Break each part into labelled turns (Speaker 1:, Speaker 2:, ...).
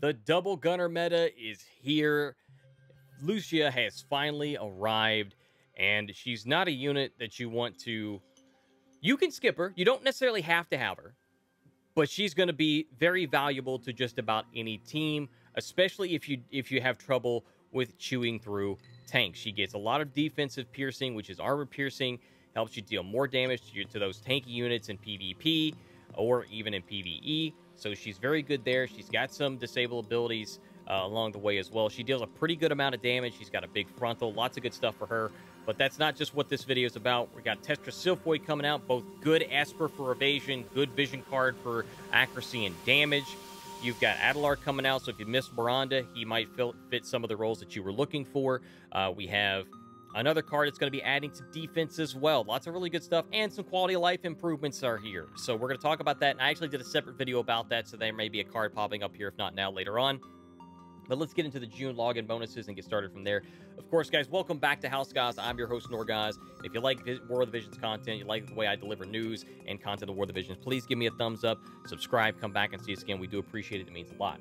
Speaker 1: The double gunner meta is here. Lucia has finally arrived, and she's not a unit that you want to... You can skip her. You don't necessarily have to have her, but she's going to be very valuable to just about any team, especially if you have trouble with chewing through tanks. She gets a lot of defensive piercing, which is armor piercing, helps you deal more damage to those tanky units in PvP or even in PvE. So she's very good there. She's got some disable abilities along the way as well. She deals a pretty good amount of damage. She's got a big frontal, lots of good stuff for her. But that's not just what this video is about. We got Tetra Sylphid coming out, both good Esper for evasion, good vision card for accuracy and damage. You've got Adelard coming out, so if you missed Miranda, he might fit some of the roles that you were looking for. We have another card that's going to be adding to defense as well. Lots of really good stuff, and some quality of life improvements are here. So we're going to talk about that, and I actually did a separate video about that, so there may be a card popping up here, if not now, later on. But let's get into the June login bonuses and get started from there. Of course, guys, welcome back to House Guys. I'm your host, Norgoz. If you like War of the Visions content, you like the way I deliver news and content of War of the Visions, please give me a thumbs up, subscribe, come back and see us again. We do appreciate it. It means a lot.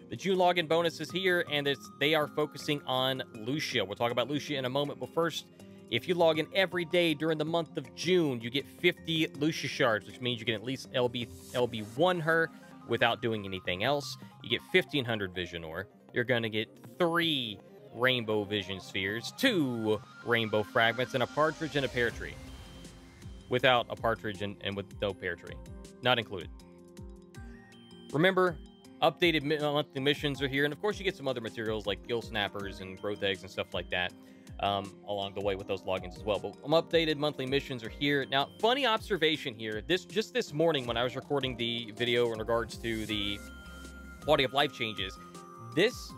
Speaker 1: The June login bonus is here, and they are focusing on Lucia. We'll talk about Lucia in a moment, but first, if you log in every day during the month of June, you get 50 Lucia shards, which means you can at least LB1 her without doing anything else. You get 1,500 Vision Ore. You're going to get 3 Rainbow Vision Spheres, 2 Rainbow Fragments, and a Partridge and a Pear Tree. Without a Partridge and with no Pear Tree. Not included. Remember, updated monthly missions are here, and of course you get some other materials like Gill Snappers and Growth Eggs and stuff like that along the way with those logins as well. But updated monthly missions are here. Now, funny observation here. Just this morning when I was recording the video in regards to the quality of life changes, this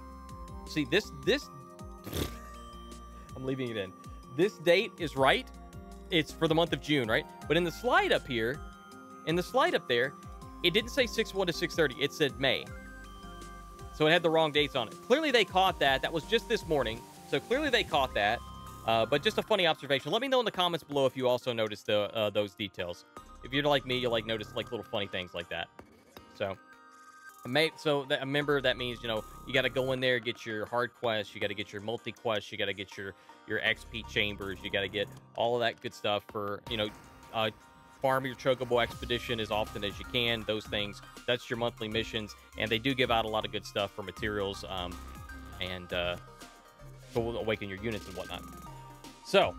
Speaker 1: I'm leaving it in. This date is right. It's for the month of June, right? But in the slide up here, there, it didn't say 6/1 to 6/30. It said May. So it had the wrong dates on it. Clearly they caught that. That was just this morning. So clearly they caught that. But just a funny observation. Let me know in the comments below if you also noticed those details. If you're like me, you'll notice little funny things like that. So remember, that means, you got to go in there, get your hard quests, you got to get your multi quests, you got to get your XP chambers, you got to get all of that good stuff for, farm your Chocobo expedition as often as you can. Those things, that's your monthly missions, and they do give out a lot of good stuff for materials and to awaken your units and whatnot. So,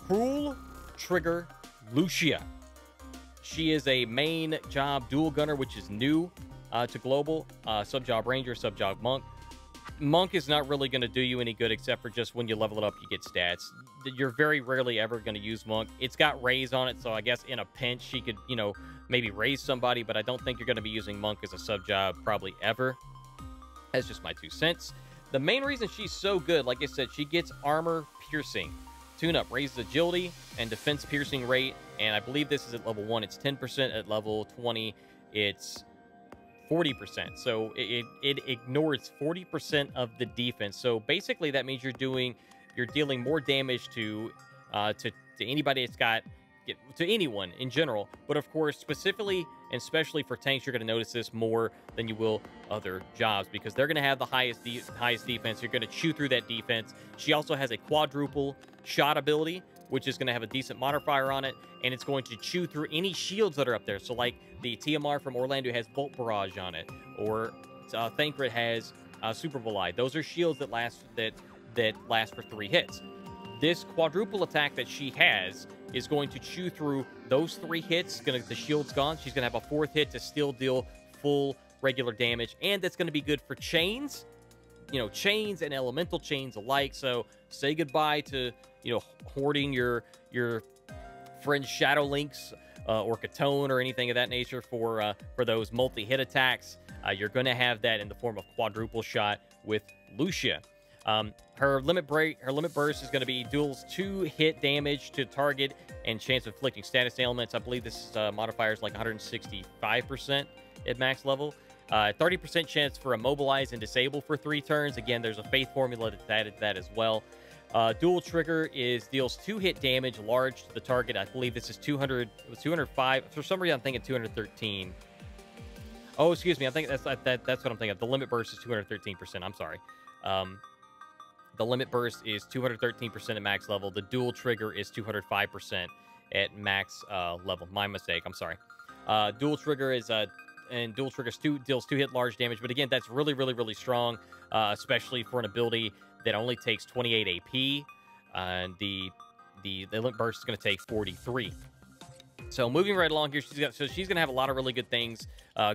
Speaker 1: Cruel Trigger Lucia. She is a main job dual gunner, which is new to global. Sub-job ranger, sub-job monk. Monk is not really going to do you any good except for just when you level it up, you get stats. You're very rarely ever going to use monk. It's got raise on it, so I guess in a pinch, she could, maybe raise somebody, but I don't think you're going to be using monk as a sub-job probably ever. That's just my 2 cents. The main reason she's so good, like I said, she gets armor piercing. Tune-up raises agility and defense piercing rate, and I believe this is at level 1. It's 10%. At level 20, it's 40%. So it ignores 40% of the defense. So basically that means you're dealing more damage to anybody that's got, to anyone in general. But of course, specifically and especially for tanks, you're going to notice this more than you will other jobs because they're going to have the highest defense. You're going to chew through that defense. She also has a quadruple shot ability, which is going to have a decent modifier on it, and it's going to chew through any shields that are up there. So like the TMR from Orlando has Bolt Barrage on it, or Thancred has Super Volide. Those are shields that last for 3 hits. This quadruple attack that she has is going to chew through those 3 hits. The shield's gone. She's going to have a 4th hit to still deal full regular damage, and that's going to be good for chains. Chains and elemental chains alike. So say goodbye to, hoarding your friend's Shadow Links or Katone or anything of that nature for those multi-hit attacks. You're going to have that in the form of quadruple shot with Lucia. Her limit burst is going to be duels 2 hit damage to target and chance of inflicting status ailments. I believe this modifier is like 165% at max level. 30% chance for immobilize and disable for 3 turns. Again, there's a faith formula that's added to that as well. Dual trigger deals 2 hit damage large to the target. I believe this is 200. It was 205. For some reason, I'm thinking 213. Oh, excuse me. I think that's what I'm thinking of. The limit burst is 213%. I'm sorry. The limit burst is 213% at max level. The dual trigger is 205% at max level. My mistake. I'm sorry. Dual trigger is and dual triggers deals 2 hit large damage. But again, that's really, really, really strong, especially for an ability that only takes 28 AP. And the limit burst is going to take 43. So moving right along here, she's going to have a lot of really good things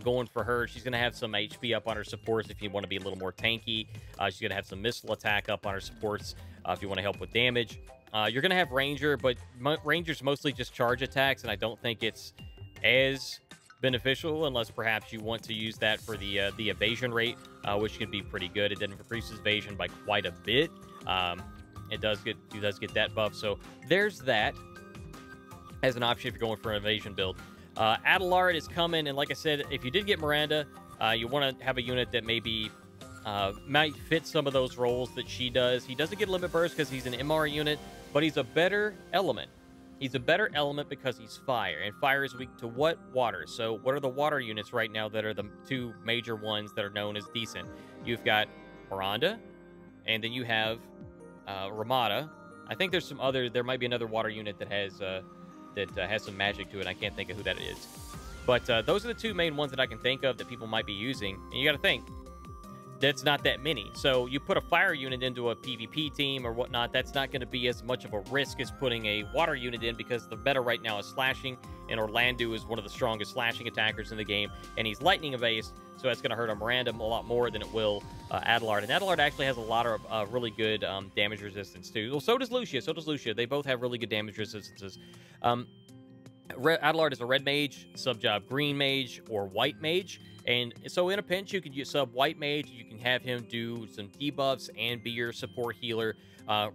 Speaker 1: going for her. She's going to have some HP up on her supports if you want to be a little more tanky. She's going to have some missile attack up on her supports if you want to help with damage. You're going to have Ranger, but Ranger's mostly just charge attacks, and I don't think it's as beneficial unless perhaps you want to use that for the evasion rate, which can be pretty good. It then increases evasion by quite a bit. It does get that buff, so there's that as an option if you're going for an evasion build. Adelard is coming, and like I said, if you did get Miranda, you want to have a unit that maybe might fit some of those roles that she does. He doesn't get limit burst because he's an MR unit, but he's a better element. He's a better element because he's fire, and fire is weak to what? Water. So what are the water units right now that are the 2 major ones that are known as decent? You've got Miranda, and then you have Ramada. I think there's some other, there might be another water unit that has some magic to it. I can't think of who that is. But those are the 2 main ones that I can think of that people might be using. And you got to think, that's not that many. So you put a fire unit into a PvP team or whatnot, that's not going to be as much of a risk as putting a water unit in, because the meta right now is slashing, and Orlando is one of the strongest slashing attackers in the game, and he's lightning based, so that's going to hurt a Miranda a lot more than it will Adelard. And Adelard actually has a lot of really good damage resistance too. Well, so does Lucia. They both have really good damage resistances. Adelard is a red mage, sub-job green mage, or white mage. And so in a pinch, you can use sub white mage. You can have him do some debuffs and be your support healer.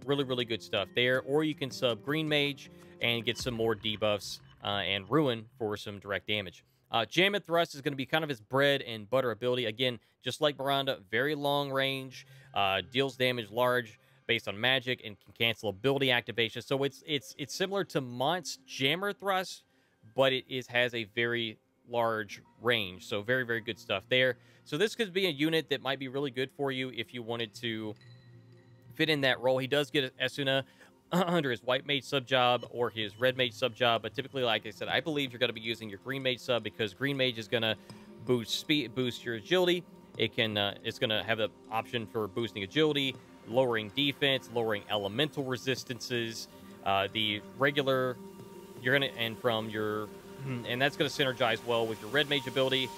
Speaker 1: Really, really good stuff there. Or you can sub green mage and get some more debuffs and ruin for some direct damage. Jam and Thrust is going to be kind of his bread and butter ability. Again, just like Miranda, very long range, deals damage large based on magic, and can cancel ability activation. So it's similar to Mont's Jammer Thrust, but it has a very large range. So very, very good stuff there. So this could be a unit that might be really good for you if you wanted to fit in that role. He does get Esuna under his white mage sub job or his red mage sub job, but typically, like I said, I believe you're going to be using your green mage sub, because green mage is going to boost speed, boost your agility. It's going to have the option for boosting agility, lowering defense, lowering elemental resistances. The regular, you're going to, and that's going to synergize well with your red mage ability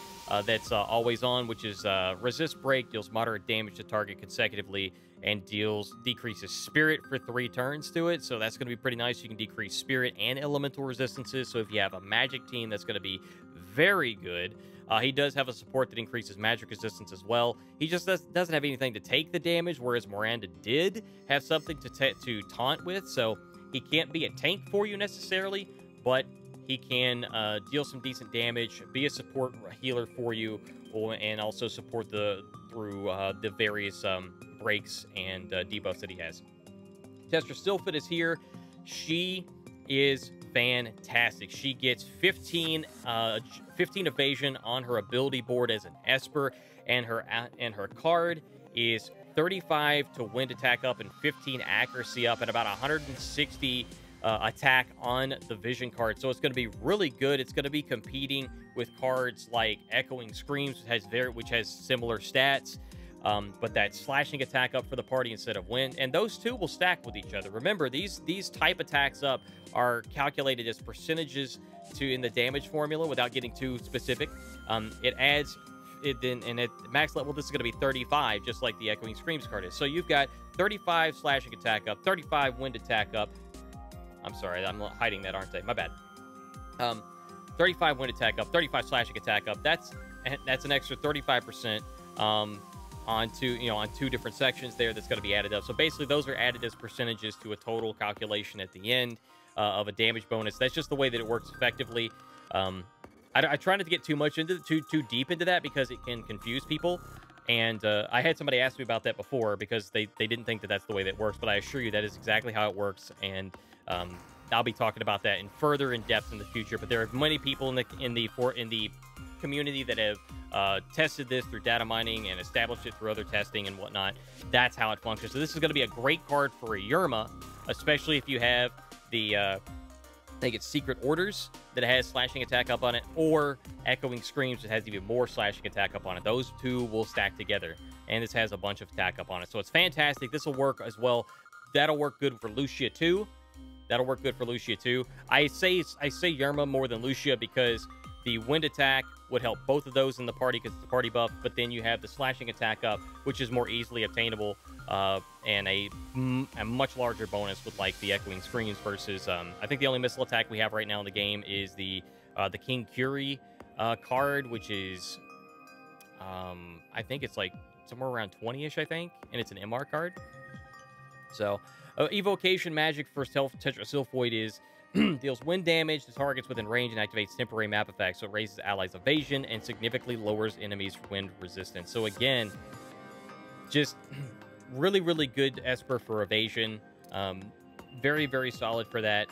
Speaker 1: that's always on, which is resist break, deals moderate damage to target consecutively, and decreases spirit for 3 turns to it. So that's going to be pretty nice. You can decrease spirit and elemental resistances. So if you have a magic team, that's going to be very good. He does have a support that increases magic resistance as well. He just doesn't have anything to take the damage, whereas Miranda did have something to taunt with. So he can't be a tank for you necessarily, but he can deal some decent damage, be a support healer for you, and also support through the various breaks and debuffs that he has. Tetra Sylphid is here. She is fantastic. She gets 15 evasion on her ability board as an Esper, and her card is 35 to wind attack up and 15 accuracy up, and about 160 attack on the vision card. So it's going to be really good. It's going to be competing with cards like Echoing Screams, which has similar stats, but that slashing attack up for the party instead of wind, and those 2 will stack with each other. Remember, these type attacks up are calculated as percentages in the damage formula without getting too specific. It adds it then, and at max level, this is going to be 35, just like the Echoing Screams card is. So you've got 35 slashing attack up, 35 wind attack up. I'm sorry, I'm hiding that, aren't I? My bad. 35 wind attack up, 35 slashing attack up. That's an extra 35% on 2 different sections there. That's going to be added up. So basically, those are added as percentages to a total calculation at the end of a damage bonus. That's just the way that it works effectively. I try not to get too deep into that, because it can confuse people. And I had somebody ask me about that before, because they didn't think that that's the way that it works. But I assure you that is exactly how it works. And I'll be talking about that further in depth in the future. But there are many people in the community that have tested this through data mining and established it through other testing and whatnot. That's how it functions. So this is going to be a great card for a Yerma, especially if you have the, I think it's Secret Orders that has slashing attack up on it, or Echoing Screams that has even more slashing attack up on it. Those two will stack together, and this has a bunch of attack up on it. So it's fantastic. This will work as well. That'll work good for Lucia too. That'll work good for Lucia too. I say Yerma more than Lucia because the wind attack would help both of those in the party because it's the party buff, but then you have the slashing attack up, which is more easily obtainable, and a much larger bonus with like the Echoing Screams versus, I think the only missile attack we have right now in the game is the King Curie card, which is, I think it's like somewhere around 20-ish, I think, and it's an MR card. So, evocation magic for Tetra Sylphid is deals wind damage to targets within range and activates temporary map effects. So it raises allies' evasion and significantly lowers enemies' wind resistance. So again, just really, really good Esper for evasion. Very, very solid for that.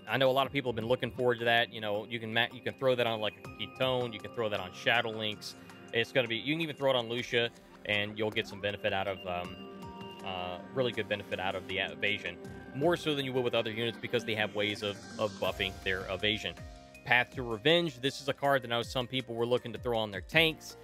Speaker 1: I know a lot of people have been looking forward to that. You know, you can throw that on like a Ketone. You can throw that on Shadow Links. It's going to be, you can even throw it on Lucia, and you'll get some benefit out of, really good benefit out of the evasion. More so than you would with other units because they have ways of buffing their evasion. Path to Revenge. This is a card that I know some people were looking to throw on their tanks.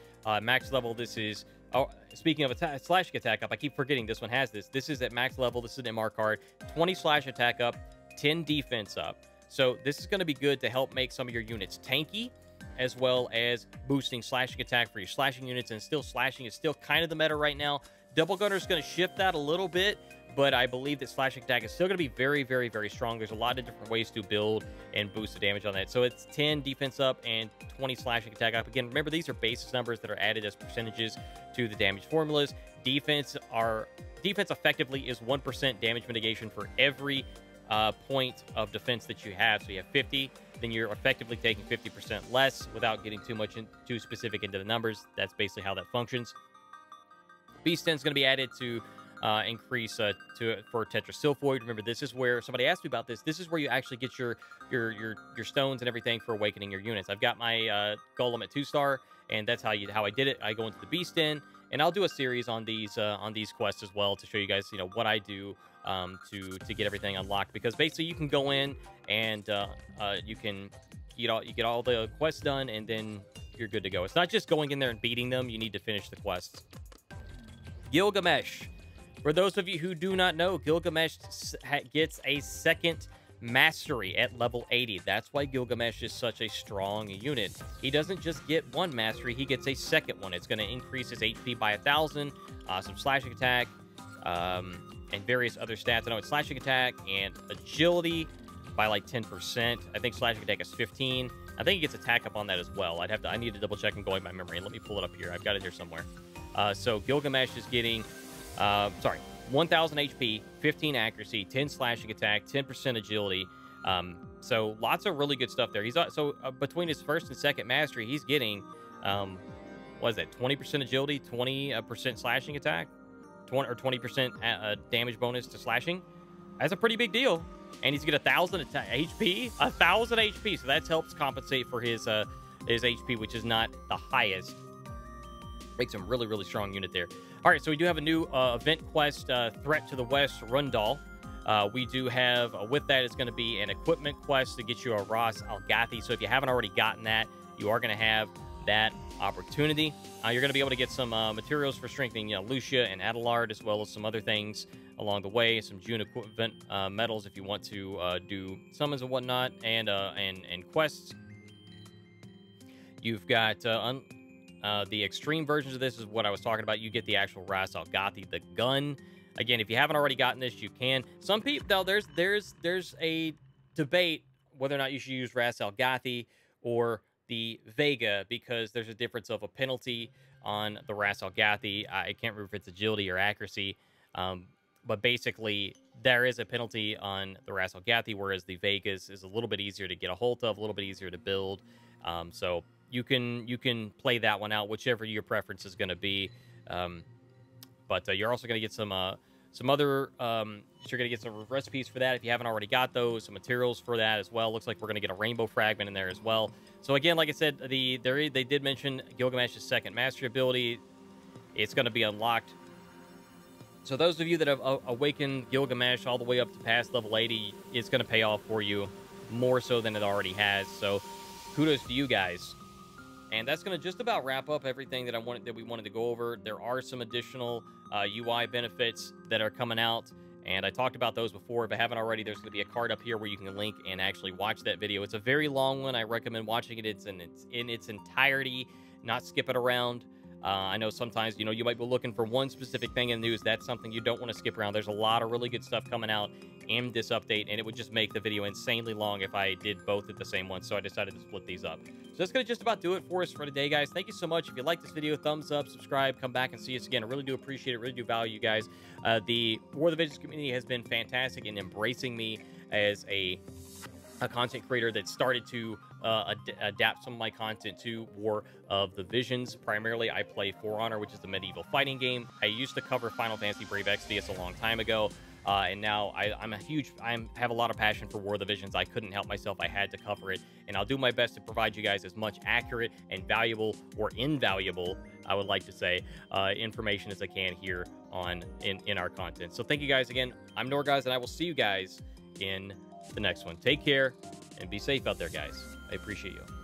Speaker 1: Max level, this is... Oh, speaking of slashing attack up, I keep forgetting this one has this. This is at max level. This is an MR card. 20 slash attack up, 10 defense up. So this is going to be good to help make some of your units tanky, as well as boosting slashing attack for your slashing units. And still, slashing is still kind of the meta right now. Double Gunner is going to shift that a little bit, but I believe that slashing attack is still going to be very, very, very strong. There's a lot of different ways to build and boost the damage on that. So it's 10 defense up and 20 slashing attack up. Again, remember, these are basis numbers that are added as percentages to the damage formulas. Defense effectively is 1% damage mitigation for every point of defense that you have. So you have 50, then you're effectively taking 50% less without getting too specific into the numbers. That's basically how that functions. Beast 10 is going to be added to increase for Tetra Sylphid. Remember, this is where somebody asked me about this. This is where you actually get your stones and everything for awakening your units. I've got my Golem at 2-star, and that's how I did it. I go into the Beast Den, and I'll do a series on these quests as well to show you guys, you know, what I do to get everything unlocked. Because basically, you can go in and you get all the quests done, and then you're good to go. It's not just going in there and beating them. You need to finish the quests. Gilgamesh. For those of you who do not know, Gilgamesh gets a second mastery at level 80. That's why Gilgamesh is such a strong unit. He doesn't just get one mastery, he gets a second one. It's going to increase his HP by 1,000, some slashing attack, and various other stats. I know it's slashing attack and agility by like 10%. I think slashing attack is 15. I think he gets attack up on that as well. I need to double check and going by memory. Let me pull it up here. I've got it here somewhere. So Gilgamesh is getting 1,000 HP, 15 accuracy, 10 slashing attack, 10% agility. So lots of really good stuff there. He's between his first and second mastery, he's getting what is that? 20% agility, 20% slashing attack, 20% damage bonus to slashing. That's a pretty big deal. And he's get 1,000 HP, 1,000 HP. So that helps compensate for his HP, which is not the highest. Makes him really, really strong unit there. All right, so we do have a new event quest, Threat to the West, Rundall. We do have, with that, it's going to be an equipment quest to get you a Ross Algethi. So if you haven't already gotten that, you are going to have that opportunity. You're going to be able to get some materials for strengthening, you know, Lucia and Adelard, as well as some other things along the way. Some June equipment medals if you want to do summons and whatnot, and quests. You've got the extreme versions of this is what I was talking about. You get the actual Ras Algethi, the gun. Again, if you haven't already gotten this, you can. Some people, though, there's a debate whether or not you should use Ras Algethi or the Vega, because there's a difference of a penalty on the Ras Algethi. I can't remember if it's agility or accuracy, but basically there is a penalty on the Ras Algethi, whereas the Vegas is a little bit easier to get a hold of, a little bit easier to build. So you can play that one out, whichever your preference is going to be. But you're also going to get some other, you're going to get some recipes for that if you haven't already got those, some materials for that as well. Looks like we're going to get a rainbow fragment in there as well. So again, like I said, they did mention Gilgamesh's second mastery ability. It's going to be unlocked. So those of you that have awakened Gilgamesh all the way up to past level 80, it's going to pay off for you more so than it already has. So kudos to you guys. And that's going to just about wrap up everything that we wanted to go over. There are some additional UI benefits that are coming out, and I talked about those before. If I haven't already, there's going to be a card up here where you can link and actually watch that video. It's a very long one. I recommend watching it. It's in its entirety, not skip it around. I know sometimes, you know, you might be looking for one specific thing in the news. That's something you don't want to skip around. There's a lot of really good stuff coming out in this update, and it would just make the video insanely long if I did both at the same one, so I decided to split these up. So that's going to just about do it for us for today, guys. Thank you so much. If you like this video, thumbs up, subscribe, come back and see us again. I really do appreciate it, really do value you guys. The War of the Visions community has been fantastic in embracing me as a content creator that started to adapt some of my content to War of the Visions. Primarily, I play For Honor, which is the medieval fighting game. I used to cover Final Fantasy Brave Exvius a long time ago, and now I have a lot of passion for War of the Visions. I couldn't help myself. I had to cover it, and I'll do my best to provide you guys as much accurate and valuable, or invaluable, I would like to say, information as I can here in our content. So thank you guys again. I'm Norgoz, and I will see you guys in the next one. Take care and be safe out there, guys. I appreciate you.